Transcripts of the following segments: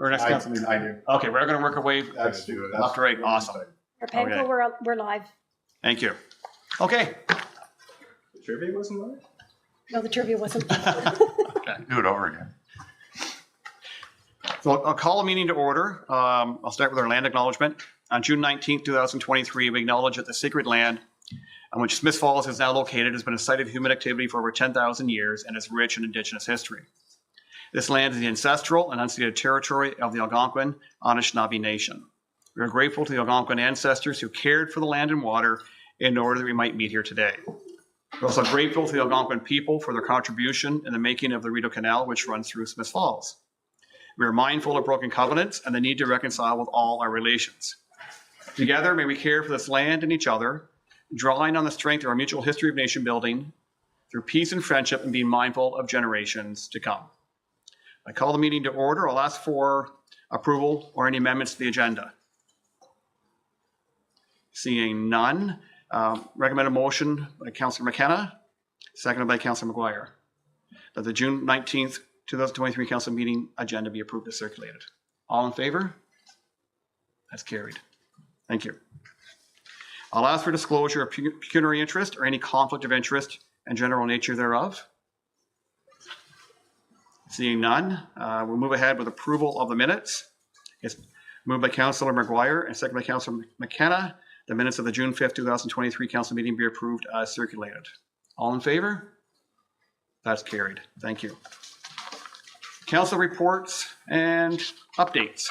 or next council meeting? I do. Okay, we're going to work our way Let's do it. left to right. Awesome. Panko, Okay. we're live. Thank you. Okay. The trivia wasn't live? No, the trivia wasn't. Do it over again. So I'll call a meeting to order. I'll start with our land acknowledgement. On June 19th, 2023, we acknowledge that the sacred land on which Smith Falls is now located has been a site of human activity for over 10,000 years and is rich in Indigenous history. This land is the ancestral and unceded territory of the Algonquin Anishinaabe Nation. We are grateful to the Algonquin ancestors who cared for the land and water in order that we might meet here today. We're also grateful to the Algonquin people for their contribution in the making of the Rideau Canal, which runs through Smith Falls. We are mindful of broken covenants and the need to reconcile with all our relations. Together, may we care for this land and each other, drawing on the strength of our mutual history of nation building through peace and friendship and being mindful of generations to come. I call the meeting to order. I'll ask for approval or any amendments to the agenda. Seeing none, recommend a motion by Councillor McKenna, seconded by Councillor McGuire, that the June 19th, 2023 council meeting agenda be approved as circulated. All in favor? That's carried. Thank you. I'll ask for disclosure of pecuniary interest or any conflict of interest and general nature thereof. Seeing none, we'll move ahead with approval of the minutes. It's moved by Councillor McGuire and seconded by Councillor McKenna. The minutes of the June 5th, 2023 council meeting be approved as circulated. All in favor? That's carried. Thank you. Council reports and updates.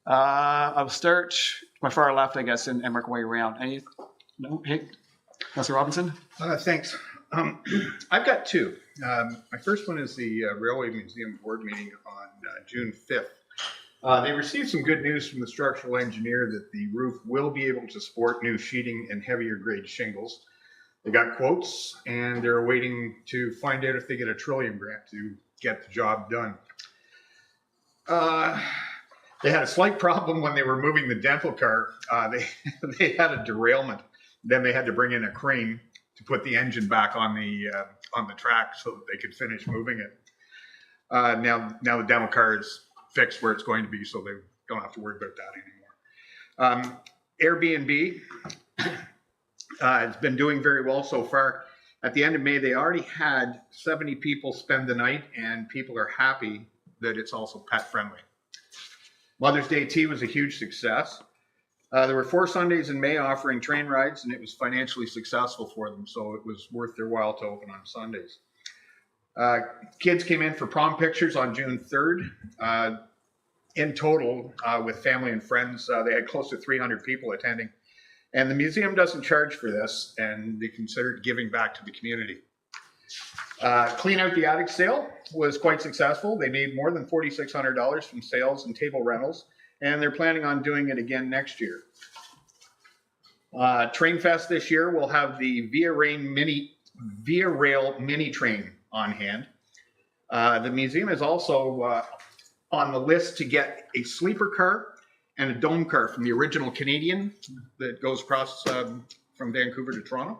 I'll start my far left, I guess, and work my way around. Any? No? Hey, Councillor Robinson? Thanks. I've got two. My first one is the Railway Museum Board meeting on June 5th. They received some good news from the structural engineer that the roof will be able to support new sheeting and heavier grade shingles. They got quotes and they're waiting to find out if they get a Trillium grant to get the job done. They had a slight problem when they were moving the dental car. They had a derailment. Then they had to bring in a crane to put the engine back on the track so that they could finish moving it. Now the dental car is fixed where it's going to be, so they don't have to worry about that anymore. Airbnb has been doing very well so far. At the end of May, they already had 70 people spend the night, and people are happy that it's also pet friendly. Mother's Day tea was a huge success. There were 4 Sundays in May offering train rides, and it was financially successful for them, so it was worth their while to open on Sundays. Kids came in for prom pictures on June 3rd. In total, with family and friends, they had close to 300 people attending. And the museum doesn't charge for this, and they considered giving back to the community. Clean Out the Attic sale was quite successful. They made more than $4,600 from sales and table rentals, and they're planning on doing it again next year. Train Fest this year will have the Via Rail mini train on hand. The museum is also on the list to get a sleeper car and a dome car from the original Canadian that goes across from Vancouver to Toronto.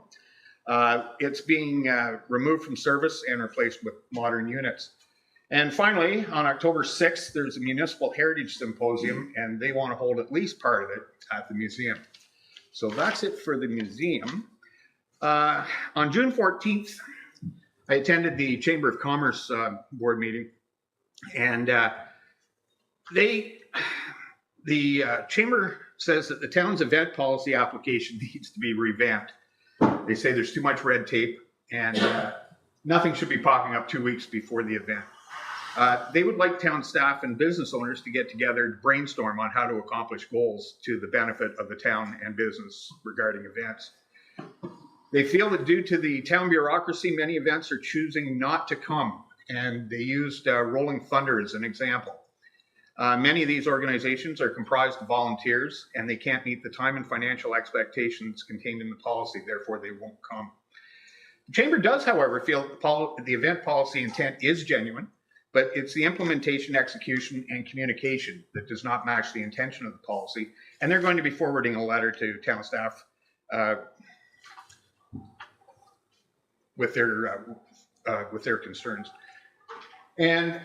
It's being removed from service and replaced with modern units. And finally, on October 6th, there's a Municipal Heritage Symposium, and they want to hold at least part of it at the museum. So that's it for the museum. On June 14th, I attended the Chamber of Commerce board meeting, and the Chamber says that the town's event policy application needs to be revamped. They say there's too much red tape, and nothing should be popping up 2 weeks before the event. They would like town staff and business owners to get together to brainstorm on how to accomplish goals to the benefit of the town and business regarding events. They feel that due to the town bureaucracy, many events are choosing not to come, and they used Rolling Thunder as an example. Many of these organizations are comprised of volunteers, and they can't meet the time and financial expectations contained in the policy, therefore they won't come. The Chamber does, however, feel that the event policy intent is genuine, but it's the implementation, execution, and communication that does not match the intention of the policy, and they're going to be forwarding a letter to town staff with their concerns. And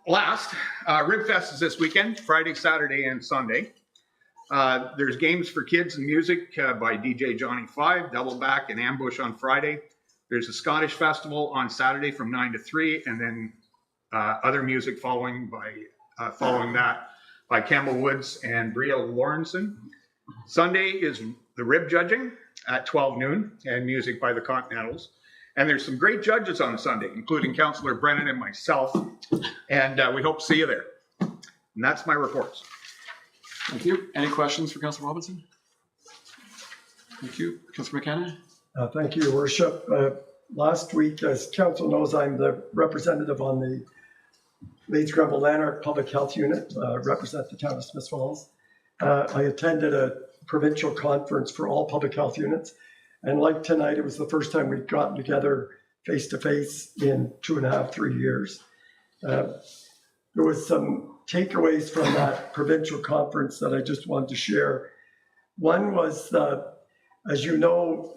last, Ribfest is this weekend, Friday, Saturday, and Sunday. There's games for kids and music by DJ Johnny 5, Double Back and Ambush on Friday. There's a Scottish festival on Saturday from 9 to 3, and then other music following that by Campbell Woods and Bria Lawrenson. Sunday is the rib judging at 12 noon and music by the Continentals. And there's some great judges on Sunday, including Councillor Brennan and myself. And we hope to see you there. And that's my reports. Thank you. Any questions for Councillor Robinson? Thank you. Councillor McKenna? Thank you, Your Worship. Last week, as Council knows, I'm the representative on the Leeds Grenville Lanark Public Health Unit, represent the town of Smith Falls. I attended a provincial conference for all public health units. And like tonight, it was the first time we'd gotten together face-to-face in 2.5, 3 years. There was some takeaways from that provincial conference that I just wanted to share. One was, as you know,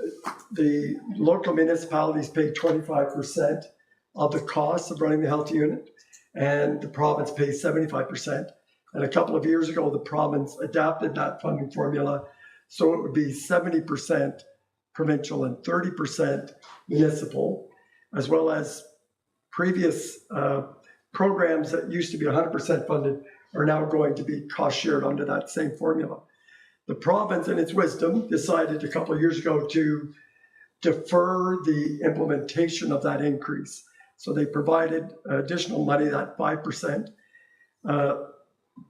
the local municipalities pay 25% of the cost of running the health unit, and the province pays 75%. And a couple of years ago, the province adapted that funding formula, so it would be 70% provincial and 30% municipal, as well as previous programs that used to be 100% funded are now going to be cost shared under that same formula. The province, in its wisdom, decided a couple of years ago to defer the implementation of that increase. So they provided additional money, that 5%,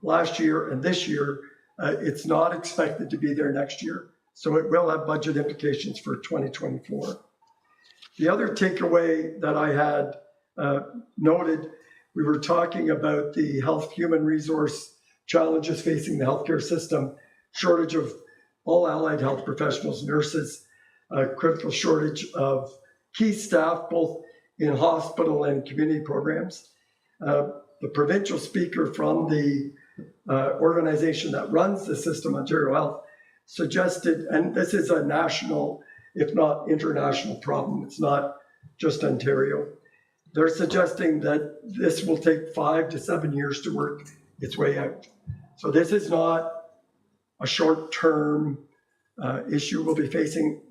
last year and this year. It's not expected to be there next year, so it will have budget implications for 2024. The other takeaway that I had noted, we were talking about the health human resource challenges facing the healthcare system, shortage of all allied health professionals, nurses, critical shortage of key staff, both in hospital and community programs. The provincial speaker from the organization that runs the system, Ontario Health, suggested, and this is a national, if not international problem, it's not just Ontario. They're suggesting that this will take 5 to 7 years to work its way out. So this is not a short-term issue we'll be facing.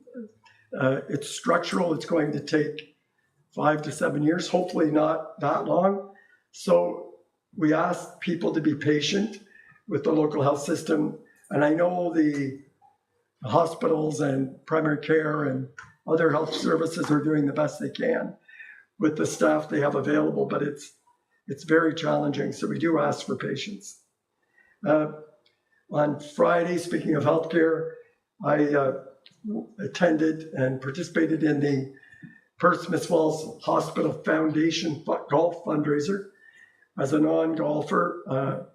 It's structural. It's going to take 5 to 7 years, hopefully not that long. So we ask people to be patient with the local health system. And I know the hospitals and primary care and other health services are doing the best they can with the staff they have available, but it's very challenging. So we do ask for patience. On Friday, speaking of healthcare, I attended and participated in the Perth Smith Falls Hospital Foundation golf fundraiser. As a non-golfer,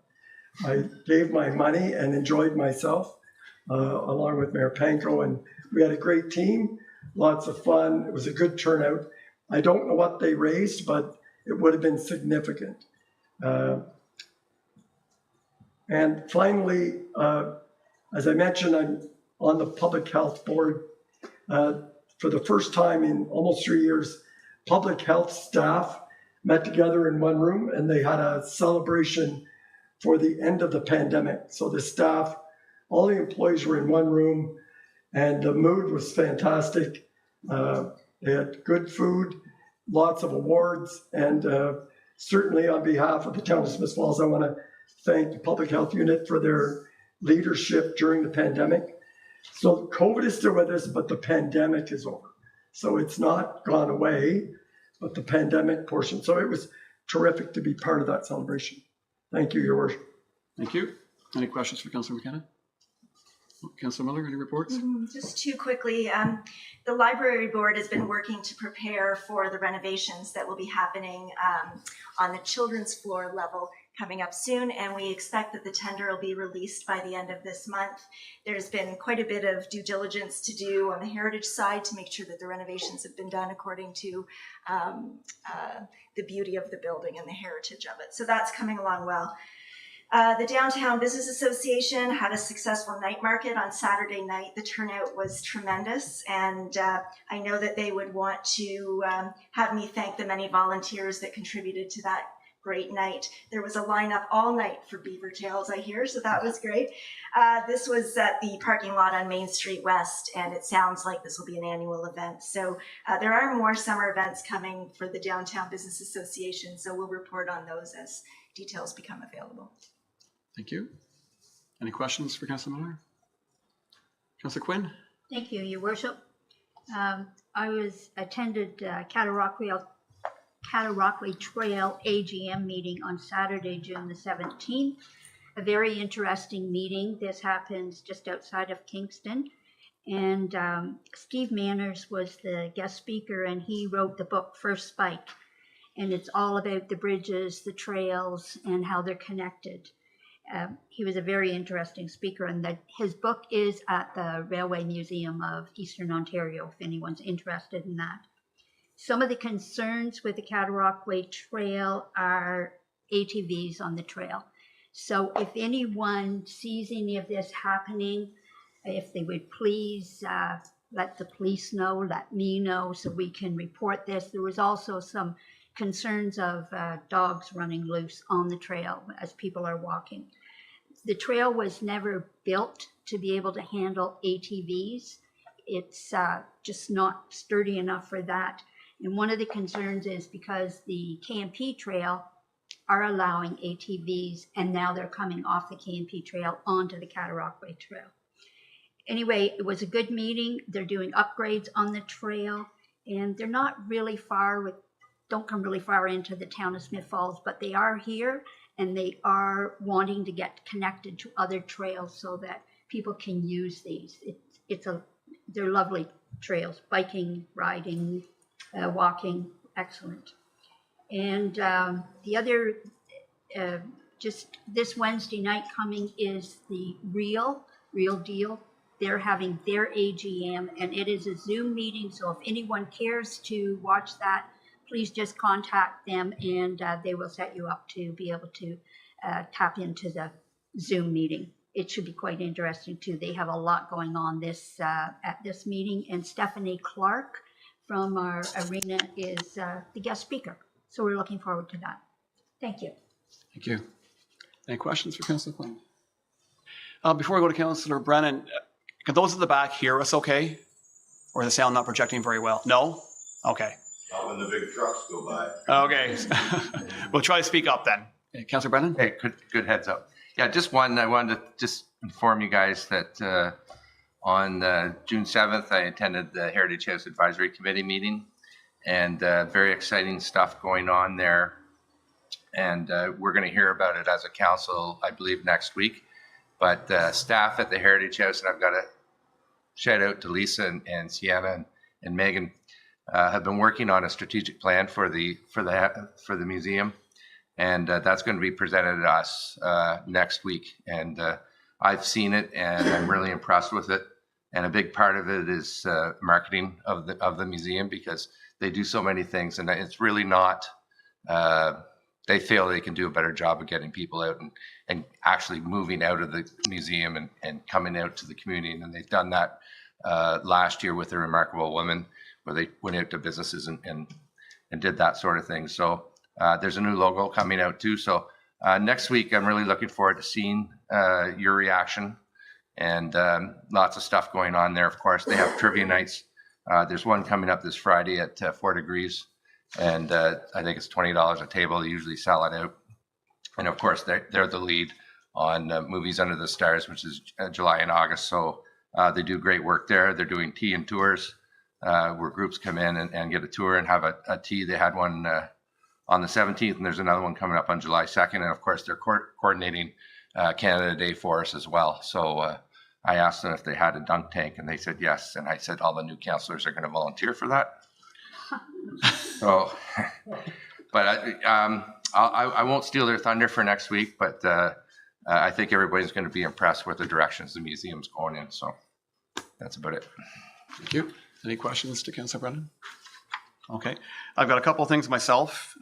I gave my money and enjoyed myself along with Mayor Panko, and we had a great team, lots of fun. It was a good turnout. I don't know what they raised, but it would have been significant. And finally, as I mentioned, I'm on the Public Health Board. For the first time in almost 3 years, public health staff met together in one room and they had a celebration for the end of the pandemic. So the staff, all the employees were in one room and the mood was fantastic. They had good food, lots of awards, and certainly on behalf of the town of Smith Falls, I want to thank the Public Health Unit for their leadership during the pandemic. So COVID is still with us, but the pandemic is over. So it's not gone away, but the pandemic portion. So it was terrific to be part of that celebration. Thank you, Your Worship. Thank you. Any questions for Councillor McKenna? Councillor Miller, any reports? Just two quickly. The library board has been working to prepare for the renovations that will be happening on the children's floor level coming up soon, and we expect that the tender will be released by the end of this month. There's been quite a bit of due diligence to do on the heritage side to make sure that the renovations have been done according to the beauty of the building and the heritage of it. So that's coming along well. The Downtown Business Association had a successful night market on Saturday night. The turnout was tremendous, and I know that they would want to have me thank the many volunteers that contributed to that great night. There was a lineup all night for beaver tails, I hear, so that was great. This was at the parking lot on Main Street West, and it sounds like this will be an annual event. So there are more summer events coming for the Downtown Business Association, so we'll report on those as details become available. Thank you. Any questions for Councilor Miller? Councilor Quinn? Thank you, Your Worship. I attended Cataraqui Trail AGM meeting on Saturday, June the 17th. A very interesting meeting. This happens just outside of Kingston. And Steve Manners was the guest speaker, and he wrote the book First Spike. And it's all about the bridges, the trails, and how they're connected. He was a very interesting speaker, and his book is at the Railway Museum of Eastern Ontario, if anyone's interested in that. Some of the concerns with the Cataraqui Trail are ATVs on the trail. So if anyone sees any of this happening, if they would please let the police know, let me know, so we can report this. There was also some concerns of dogs running loose on the trail as people are walking. The trail was never built to be able to handle ATVs. It's just not sturdy enough for that. And one of the concerns is because the KMP Trail are allowing ATVs, and now they're coming off the KMP Trail onto the Cataraqui Trail. Anyway, it was a good meeting. They're doing upgrades on the trail, and they're not really don't come really far into the town of Smith Falls, but they are here, and they are wanting to get connected to other trails so that people can use these. They're lovely trails, biking, riding, walking, excellent. And the other, just this Wednesday night coming is the Real Deal. They're having their AGM, and it is a Zoom meeting, so if anyone cares to watch that, please just contact them, and they will set you up to be able to tap into the Zoom meeting. It should be quite interesting too. They have a lot going on at this meeting, and Stephanie Clark from our arena is the guest speaker. So we're looking forward to that. Thank you. Thank you. Any questions for Councilor Quinn? Before we go to Councilor Brennan, can those at the back hear us okay? Or is the sound not projecting very well? No? Okay. Not when the big trucks go by. Okay. We'll try to speak up then. Okay, Councilor Brennan? Hey, good heads up. Yeah, just one, I wanted to just inform you guys that on June 7th, I attended the Heritage House Advisory Committee meeting, and very exciting stuff going on there. And we're going to hear about it as a council, I believe, next week. But staff at the Heritage House, and I've got to shout out to Lisa and Sienna and Megan, have been working on a strategic plan for the museum, and that's going to be presented to us next week. And I've seen it, and I'm really impressed with it. And a big part of it is marketing of the museum, because they do so many things, and it's really not. They feel they can do a better job of getting people out and actually moving out of the museum and coming out to the community. And they've done that last year with the Remarkable Women, where they went out to businesses and did that sort of thing. So there's a new logo coming out too. So next week, I'm really looking forward to seeing your reaction, and lots of stuff going on there. Of course, they have trivia nights. There's one coming up this Friday at 4 Degrees. And I think it's $20 a table. They usually sell it out. And of course, they're the lead on Movies Under the Stars, which is July and August. So they do great work there. They're doing tea and tours where groups come in and get a tour and have a tea. They had one on the 17th, and there's another one coming up on July 2nd. And of course, they're coordinating Canada Day for us as well. So I asked them if they had a dunk tank, and they said yes. And I said all the new councillors are going to volunteer for that. So, but I won't steal their thunder for next week, but I think everybody's going to be impressed with the directions the museum's going in. So that's about it. Thank you. Any questions to Councilor Brennan? Okay. I've got a couple of things myself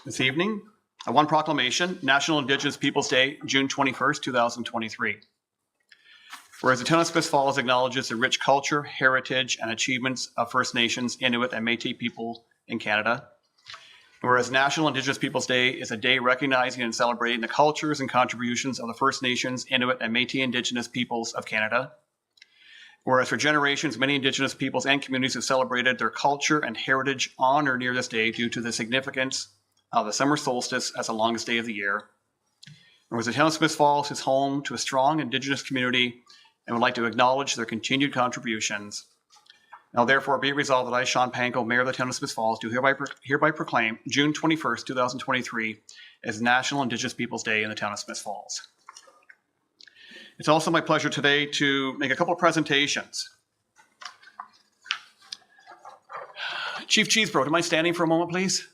this evening. One proclamation, National Indigenous Peoples Day, June 21st, 2023. Whereas the town of Smith Falls acknowledges the rich culture, heritage, and achievements of First Nations, Inuit, and Métis people in Canada. Whereas National Indigenous Peoples Day is a day recognizing and celebrating the cultures and contributions of the First Nations, Inuit, and Métis Indigenous peoples of Canada. Whereas for generations, many Indigenous peoples and communities have celebrated their culture and heritage on or near this day due to the significance of the summer solstice as the longest day of the year. Whereas the town of Smiths Falls is home to a strong Indigenous community and would like to acknowledge their continued contributions. Now, therefore, be it resolved that I, Sean Panko, Mayor of the town of Smiths Falls, do hereby proclaim June 21st, 2023 as National Indigenous Peoples Day in the town of Smiths Falls. It's also my pleasure today to make a couple of presentations. Chief Cheesebro, do you mind standing for a moment, please?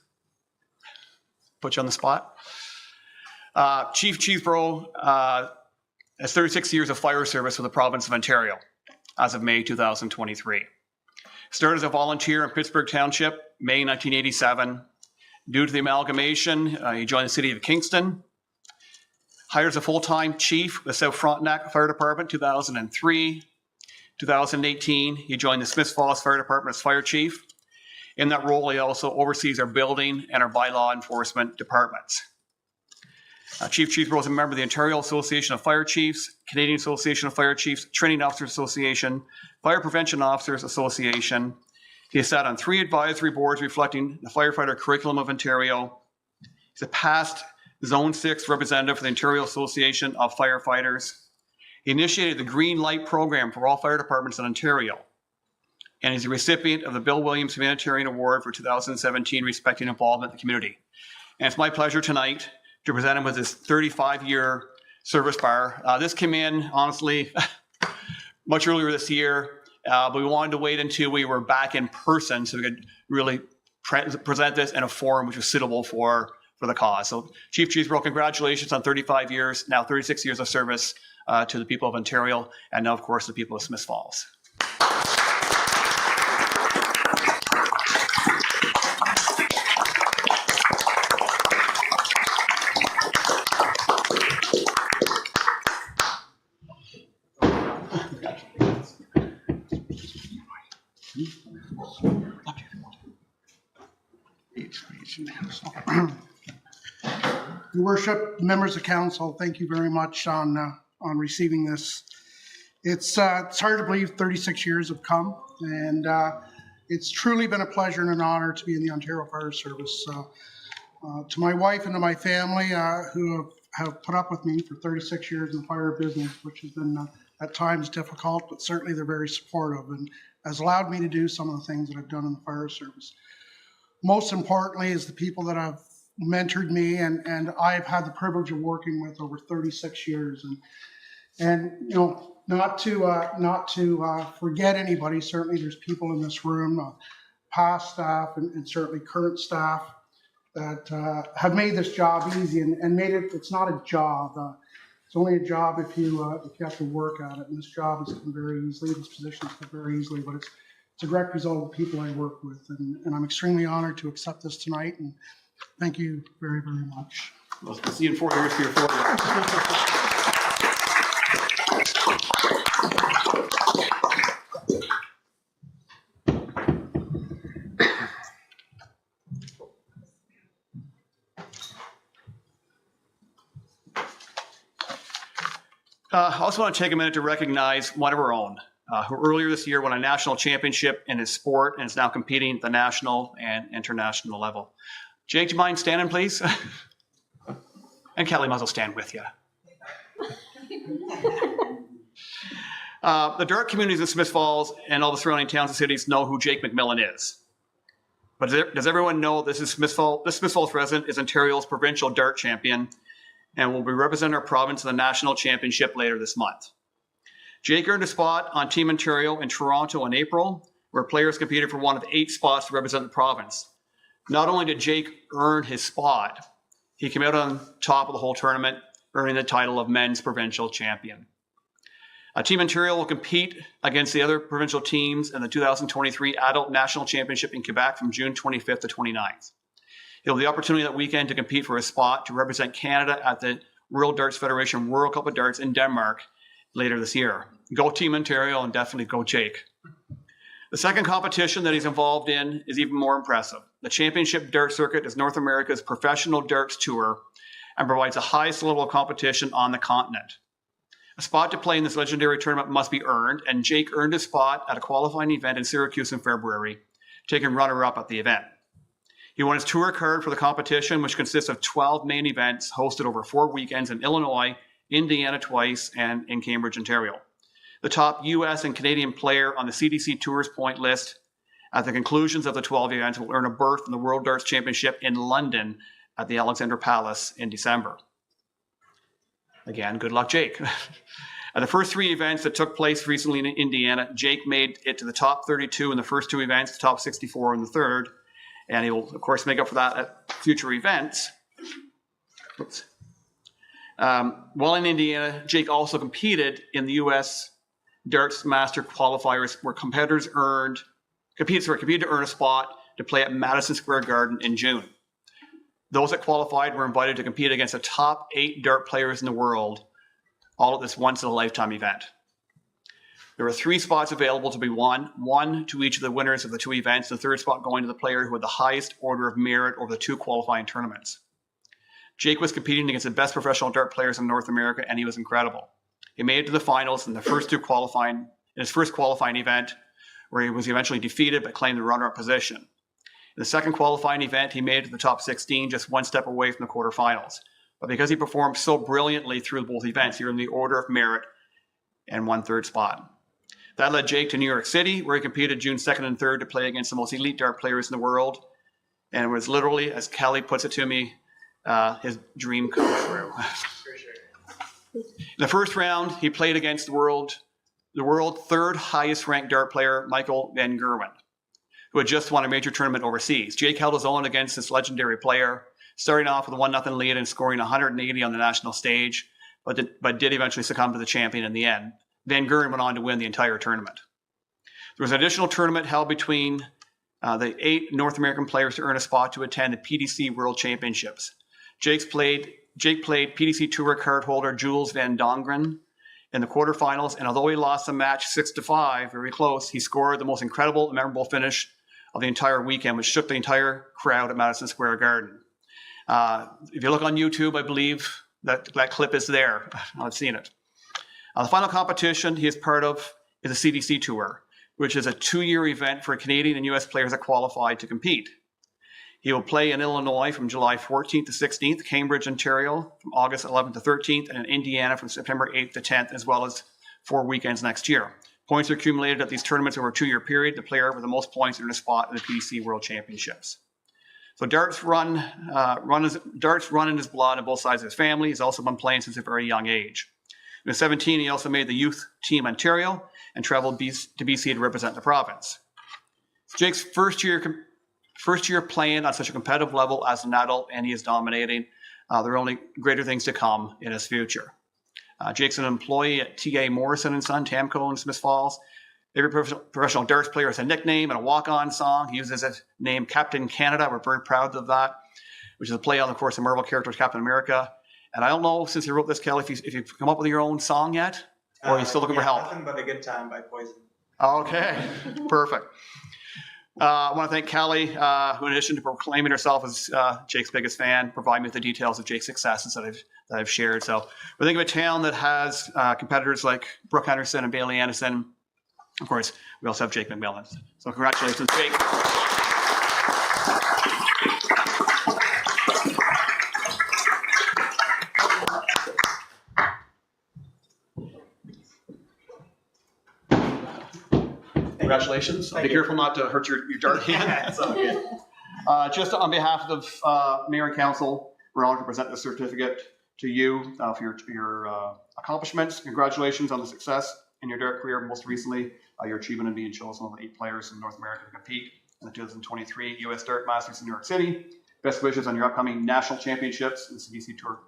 Put you on the spot. Chief Cheesebro has 36 years of fire service with the province of Ontario as of May 2023. Started as a volunteer in Pittsburgh Township, May 1987. Due to the amalgamation, he joined the city of Kingston. Hired as a full-time chief with South Frontenac Fire Department, 2003. 2018, he joined the Smiths Falls Fire Department as fire chief. In that role, he also oversees our building and our bylaw enforcement departments. Chief Cheesebro is a member of the Ontario Association of Fire Chiefs, Canadian Association of Fire Chiefs, Training Officers Association, Fire Prevention Officers Association. He has sat on 3 advisory boards reflecting the firefighter curriculum of Ontario. He's a past Zone 6 representative for the Ontario Association of Firefighters. He initiated the Green Light program for all fire departments in Ontario. And he's a recipient of the Bill Williams Humanitarian Award for 2017, respecting involvement in the community. And it's my pleasure tonight to present him with his 35-year service bar. This came in, honestly, much earlier this year, but we wanted to wait until we were back in person so we could really present this in a forum which was suitable for the cause. So Chief Cheesebro, congratulations on 35 years, now 36 years of service to the people of Ontario, and now, of course, the people of Smiths Falls. Your Worship, members of council, thank you very much on receiving this. It's hard to believe 36 years have come, and it's truly been a pleasure and an honor to be in the Ontario Fire Service. To my wife and to my family who have put up with me for 36 years in the fire business, which has been at times difficult, but certainly they're very supportive and has allowed me to do some of the things that I've done in the fire service. Most importantly is the people that have mentored me and I've had the privilege of working with over 36 years. And you know, not to forget anybody, certainly there's people in this room, past staff and certainly current staff that have made this job easy and made it, it's not a job. It's only a job if you have to work at it. And this job has come very easily, this position has come very easily, but it's a direct result of the people I work with. And I'm extremely honored to accept this tonight. And thank you very, very much. We'll see you in 4 years for your 4 years. I also want to take a minute to recognize one of our own, who earlier this year won a national championship in his sport and is now competing at the national and international level. Jake, do you mind standing, please? And Kelly might as well stand with you. The Dart communities in Smiths Falls and all the surrounding towns and cities know who Jake McMillan is. But does everyone know this Smiths Falls resident is Ontario's provincial Dart champion and will be representing our province in the national championship later this month. Jake earned a spot on Team Ontario in Toronto in April, where players competed for one of 8 spots to represent the province. Not only did Jake earn his spot, he came out on top of the whole tournament, earning the title of men's provincial champion. Team Ontario will compete against the other provincial teams in the 2023 Adult National Championship in Quebec from June 25th to 29th. He'll have the opportunity that weekend to compete for a spot to represent Canada at the World Darts Federation World Cup of Darts in Denmark later this year. Go Team Ontario and definitely go Jake. The second competition that he's involved in is even more impressive. The Championship Dart Circuit is North America's professional darts tour and provides the highest level of competition on the continent. A spot to play in this legendary tournament must be earned, and Jake earned his spot at a qualifying event in Syracuse in February, taking runner-up at the event. He won his tour card for the competition, which consists of 12 main events hosted over 4 weekends in Illinois, Indiana twice, and in Cambridge, Ontario. The top US and Canadian player on the CDC Tours point list at the conclusions of the 12 events will earn a berth in the World Darts Championship in London at the Alexandra Palace in December. Again, good luck, Jake. At the first 3 events that took place recently in Indiana, Jake made it to the top 32 in the first 2 events, the top 64 in the third, and he will, of course, make up for that at future events. Oops. While in Indiana, Jake also competed in the U.S. Darts Master Qualifiers, where competitors competed to earn a spot to play at Madison Square Garden in June. Those that qualified were invited to compete against the top 8 dart players in the world, all at this once-in-a-lifetime event. There were 3 spots available to be won, 1 to each of the winners of the 2 events, the third spot going to the player who had the highest order of merit over the 2 qualifying tournaments. Jake was competing against the best professional dart players in North America, and he was incredible. He made it to the finals in his first qualifying event, where he was eventually defeated but claimed the runner-up position. In the second qualifying event, he made it to the top 16, just 1 step away from the quarterfinals. But because he performed so brilliantly through both events, he earned the order of merit and won third spot. That led Jake to New York City, where he competed June 2nd and 3rd to play against the most elite dart players in the world. And it was literally, as Kelly puts it to me, his dream come true. In the first round, he played against the world third highest ranked dart player, Michael Van Gerwen, who had just won a major tournament overseas. Jake held his own against this legendary player, starting off with a 1-0 lead and scoring 180 on the national stage, but did eventually succumb to the champion in the end. Van Gerwen went on to win the entire tournament. There was an additional tournament held between the 8 North American players to earn a spot to attend the PDC World Championships. Jake played PDC Tour card holder Jules Van Dongren in the quarterfinals, and although he lost the match 6-5, very close, he scored the most incredible and memorable finish of the entire weekend, which shook the entire crowd at Madison Square Garden. If you look on YouTube, I believe that clip is there. I've seen it. The final competition he is part of is the CDC Tour, which is a 2-year event for Canadian and U.S. players that qualified to compete. He will play in Illinois from July 14th to 16th, Cambridge, Ontario from August 11th to 13th, and in Indiana from September 8th to 10th, as well as 4 weekends next year. Points are accumulated at these tournaments over a 2-year period. The player with the most points earned a spot in the PDC World Championships. So darts run in his blood on both sides of his family. He's also been playing since a very young age. When he was 17, he also made the youth team Ontario and traveled to BC to represent the province. Jake's first year playing on such a competitive level as an adult, and he is dominating. There are only greater things to come in his future. Jake's an employee at T.A. Morrison & Son, Tamco in Smith Falls. Every professional darts player has a nickname and a walk-on song. He uses his name Captain Canada. We're very proud of that, which is a play on, of course, the Marvel character Captain America. And I don't know, since you wrote this, Kelly, if you've come up with your own song yet, or are you still looking for help? Nothing But a Good Time by Poison. Okay, perfect. I want to thank Kelly, who in addition to proclaiming herself as Jake's biggest fan, provided me with the details of Jake's successes that I've shared. So we think of a town that has competitors like Brooke Henderson and Bailey Anderson. Of course, we also have Jake McMillan. So congratulations, Jake. Congratulations. Be careful not to hurt your dart hand. That's all good. Just on behalf of Mayor and Council, we're honored to present this certificate to you for your accomplishments. Congratulations on the success in your dart career. Most recently, your achievement in being chosen one of the 8 players in North America to compete in the 2023 U.S. Dart Masters in New York City. Best wishes on your upcoming national championships and CDC Tour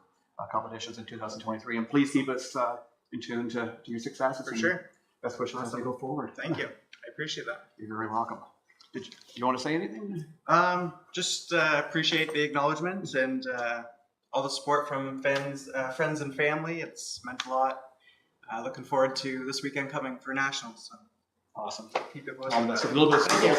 competitions in 2023. And please keep us in tune to your successes. For sure. Best wishes as they go forward. Thank you. I appreciate that. You're very welcome. Did you want to say anything? Just appreciate the acknowledgement and all the support from friends and family. It's meant a lot. Looking forward to this weekend coming for nationals. So Awesome. Keep it All the moving. best. A little bit of slide here.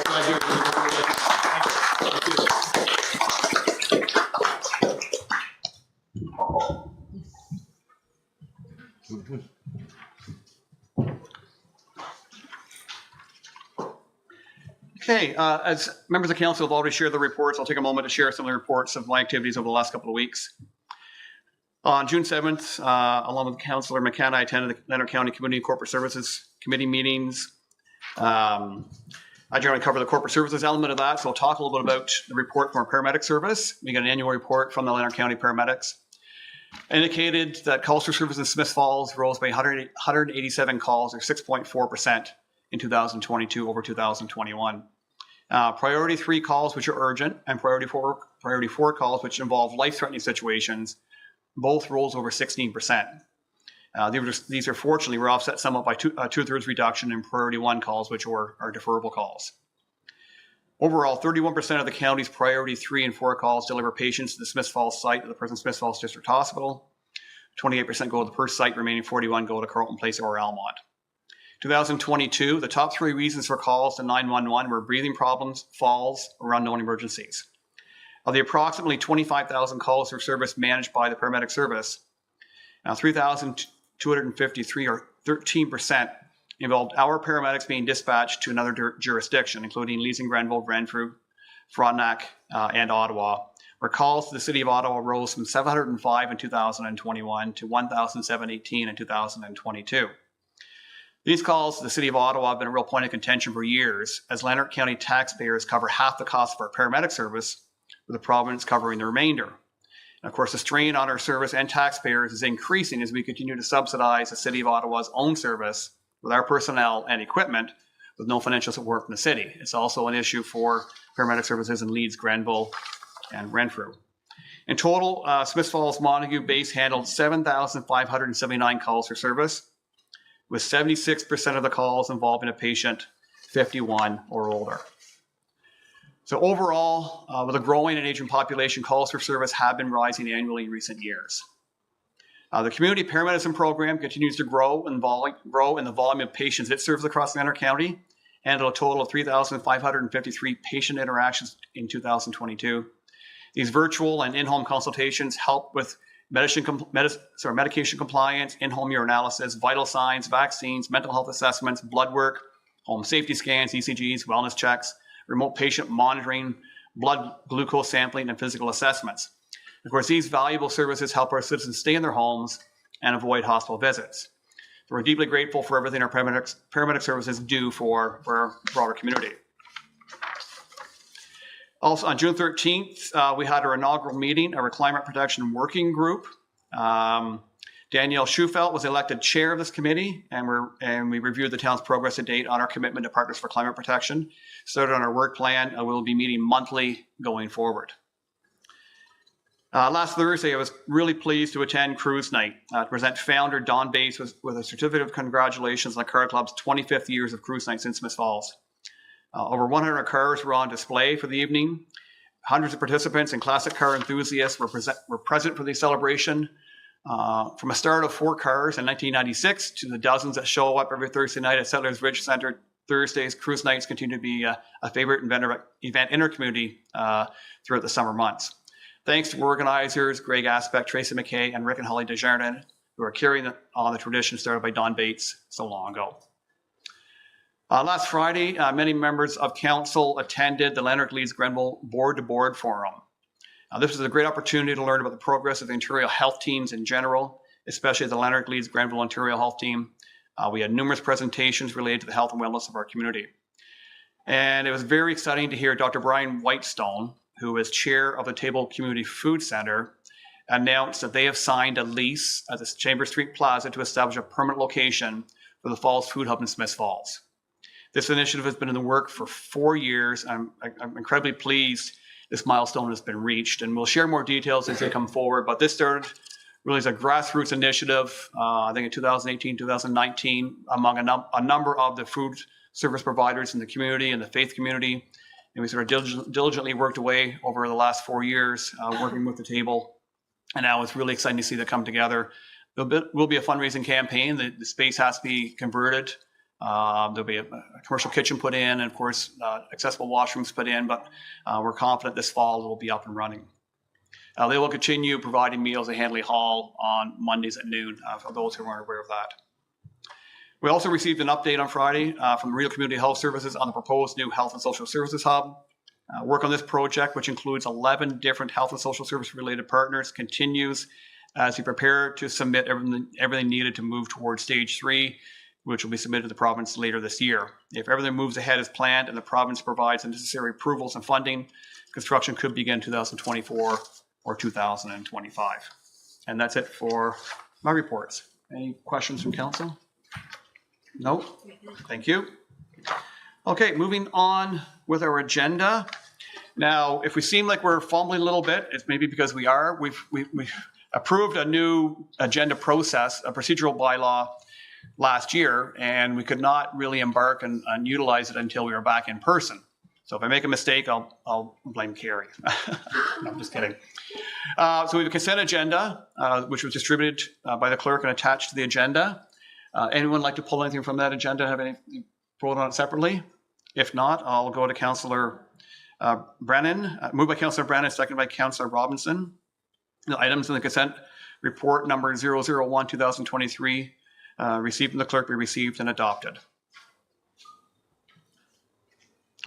Okay, as members of council have already shared the reports, I'll take a moment to share some of the reports of my activities over the last couple of weeks. On June 7th, along with Councillor McKenna, I attended the Leonard County Community and Corporate Services Committee meetings. I generally cover the corporate services element of that, so I'll talk a little bit about the report from our paramedic service. We got an annual report from the Leonard County paramedics. Indicated that calls for service in Smith Falls rose by 187 calls, or 6.4% in 2022 over 2021. Priority 3 calls, which are urgent, and priority 4 calls, which involve life-threatening situations, both rose over 16%. These are fortunately were offset somewhat by two-thirds reduction in priority 1 calls, which are deferrable calls. Overall, 31% of the county's priority 3 and 4 calls deliver patients to the Smith Falls site of the present Smith Falls District Hospital. 28% go to the Perth site, remaining 41 go to Carleton Place or Almont. 2022, the top 3 reasons for calls to 911 were breathing problems, falls, or unknown emergencies. Of the approximately 25,000 calls for service managed by the paramedic service, 3,253 or 13% involved our paramedics being dispatched to another jurisdiction, including Leasing, Grenville, Renfrew, Frontenac, and Ottawa, where calls to the City of Ottawa rose from 705 in 2021 to 1,718 in 2022. These calls to the City of Ottawa have been a real point of contention for years, as Lanark County taxpayers cover half the cost of our paramedic service, with the province covering the remainder. And of course, the strain on our service and taxpayers is increasing as we continue to subsidize the City of Ottawa's own service with our personnel and equipment with no financial support from the city. It's also an issue for paramedic services in Leeds, Grenville, and Renfrew. In total, Smith Falls Montague base handled 7,579 calls for service, with 76% of the calls involving a patient 51 or older. So overall, with a growing and aging population, calls for service have been rising annually in recent years. The community paramedicine program continues to grow in the volume of patients it serves across Lanark County, handled a total of 3,553 patient interactions in 2022. These virtual and in-home consultations help with medication compliance, in-home urinalysis, vital signs, vaccines, mental health assessments, blood work, home safety scans, ECGs, wellness checks, remote patient monitoring, blood glucose sampling, and physical assessments. Of course, these valuable services help our citizens stay in their homes and avoid hospital visits. So we're deeply grateful for everything our paramedic services do for our broader community. Also, on June 13th, we had our inaugural meeting of our Climate Protection Working Group. Danielle Schufelt was elected chair of this committee, and we reviewed the town's progress to date on our commitment to Partners for Climate Protection, started on our work plan, and we'll be meeting monthly going forward. Last Thursday, I was really pleased to attend Cruise Night to present founder Don Bates with a certificate of congratulations on the Car Club's 25th years of Cruise Nights in Smith Falls. Over 100 cars were on display for the evening. Hundreds of participants and classic car enthusiasts were present for the celebration. From a start of 4 cars in 1996 to the dozens that show up every Thursday night at Settlers Ridge Center, Thursdays, Cruise Nights continue to be a favorite event in our community throughout the summer months. Thanks to organizers Greg Aspect, Tracy McKay, and Rick and Holly Desjardins, who are carrying on the tradition started by Don Bates so long ago. Last Friday, many members of council attended the Lanark Leeds Grenville Board-to-Board Forum. This was a great opportunity to learn about the progress of the Ontario health teams in general, especially the Lanark Leeds Grenville Ontario Health Team. We had numerous presentations related to the health and wellness of our community. And it was very exciting to hear Dr. Brian Whitestone, who is chair of the Table Community Food Center, announce that they have signed a lease at the Chambers Street Plaza to establish a permanent location for the Falls Food Hub in Smith Falls. This initiative has been in the work for 4 years. I'm incredibly pleased this milestone has been reached, and we'll share more details as they come forward. But this started really as a grassroots initiative, I think in 2018, 2019, among a number of the food service providers in the community and the faith community. And we sort of diligently worked away over the last 4 years, working with the table. And now it's really exciting to see that come together. There will be a fundraising campaign. The space has to be converted There'll be a commercial kitchen put in, and of course, accessible washrooms put in, but we're confident this fall it will be up and running. They will continue providing meals at Handley Hall on Mondays at noon, for those who aren't aware of that. We also received an update on Friday from the Regional Community Health Services on the proposed new Health and Social Services Hub. Work on this project, which includes 11 different health and social service related partners, continues as we prepare to submit everything needed to move towards stage 3, which will be submitted to the province later this year. If everything moves ahead as planned and the province provides the necessary approvals and funding, construction could begin 2024 or 2025. And that's it for my reports. Any questions from council? No? Thank you. Okay, moving on with our agenda. Now, if we seem like we're fumbling a little bit, it's maybe because we are. We've approved a new agenda process, a procedural bylaw last year, and we could not really embark and utilize it until we were back in person. So if I make a mistake, I'll blame Carrie. No, I'm just kidding. So we have a consent agenda, which was distributed by the clerk and attached to the agenda. Anyone like to pull anything from that agenda? Have anything voted on it separately? If not, I'll go to Councillor Brennan. Moved by Councillor Brennan, seconded by Councillor Robinson. The items in the consent report number 001-2023 received from the clerk be received and adopted.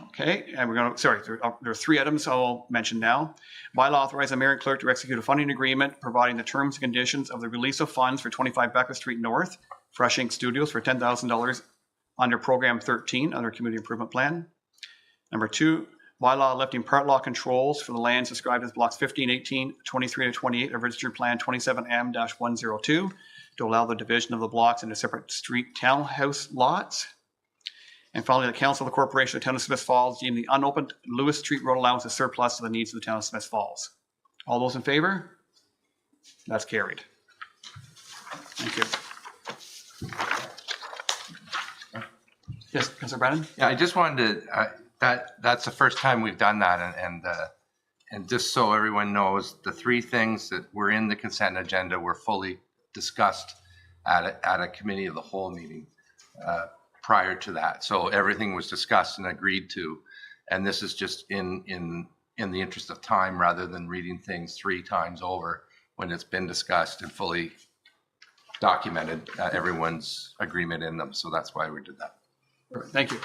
Okay, and we're going to, sorry, there are 3 items I'll mention now. Bylaw authorizing the mayor and clerk to execute a funding agreement providing the terms and conditions of the release of funds for 25 Beckwith Street North, Fresh Ink Studios for $10,000 under Program 13 under Community Improvement Plan. Number 2, bylaw lifting part law controls for the lands described as blocks 15, 18, 23, and 28 of Registered Plan 27M-102 to allow the division of the blocks into separate street townhouse lots. And finally, the Council of the Corporation of the Town of Smith Falls deemed the unopened Lewis Street Road allowance a surplus to the needs of the Town of Smith Falls. All those in favor? That's carried. Thank you. Yes, Councillor Brennan? Yeah, I just wanted to, that's the first time we've done that. And just so everyone knows, the 3 things that were in the consent agenda were fully discussed at a committee of the whole meeting prior to that. So everything was discussed and agreed to. And this is just in the interest of time rather than reading things 3 times over when it's been discussed and fully documented everyone's agreement in them. So that's why we did that. Thank you.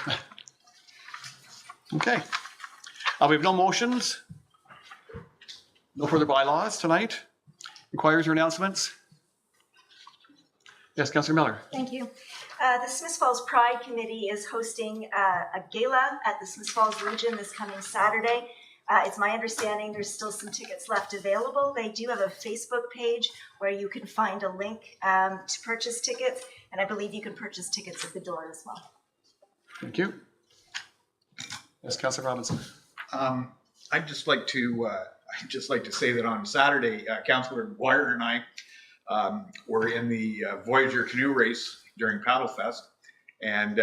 Okay. We have no motions. No further bylaws tonight. Inquiries or announcements? Yes, Councillor Miller. Thank you. The Smith Falls Pride Committee is hosting a gala at the Smith Falls Legion this coming Saturday. It's my understanding there's still some tickets left available. They do have a Facebook page where you can find a link to purchase tickets, and I believe you can purchase tickets at the door as well. Thank you. Yes, Councillor Robinson. I'd just like to say that on Saturday, Councillor Dwyer and I were in the Voyager canoe race during Paddle Fest, and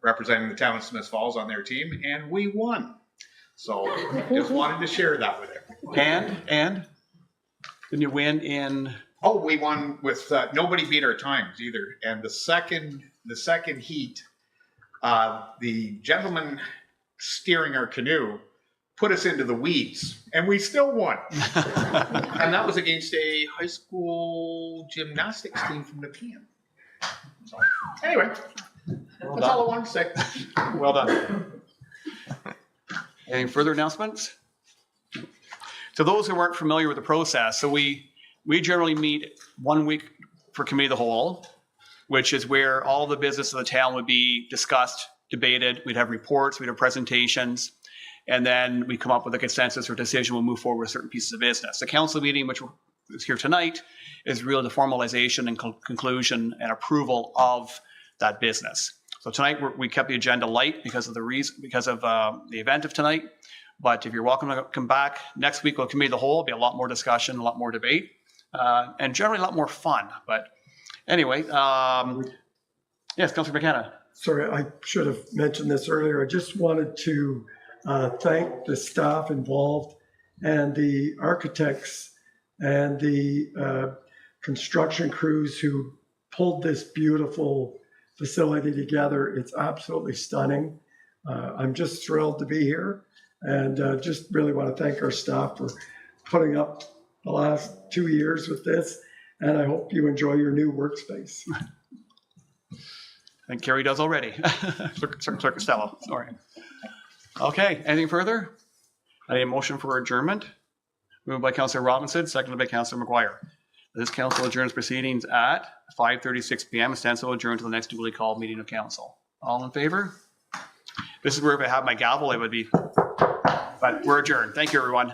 representing the town of Smith Falls on their team, and we won. So just wanted to share that with everyone. And didn't you win in? Oh, we won with nobody beat our times either. And the second heat, the gentleman steering our canoe put us into the weeds, and we still won. And that was against a high school gymnastics team from Nepean. So, anyway, that's all I wanted to say. Well done. Any further announcements? So those who aren't familiar with the process, so we generally meet 1 week for committee of the whole, which is where all the business of the town would be discussed, debated. We'd have reports, we'd have presentations, and then we come up with a consensus or decision. We'll move forward with certain pieces of business. The council meeting, which is here tonight, is really the formalization and conclusion and approval of that business. So tonight we kept the agenda light because of the event of tonight. But if you're welcome to come back next week, we'll committee of the whole. It'll be a lot more discussion, a lot more debate, and generally a lot more fun. But anyway, yes, Councillor McKenna. Sorry, I should have mentioned this earlier. I just wanted to thank the staff involved and the architects and the construction crews who pulled this beautiful facility together. It's absolutely stunning. I'm just thrilled to be here, and just really want to thank our staff for putting up the last 2 years with this, and I hope you enjoy your new workspace. I think Carrie does already. Clerk Costello, sorry. Okay, anything further? I need a motion for adjournment. Moved by Councillor Robinson, seconded by Councillor McGuire. This council adjourns proceedings at 5:36 p.m. and stands to adjourn to the next duly called meeting of council. All in favor? This is where if I had my gavel, it would be, but we're adjourned. Thank you, everyone.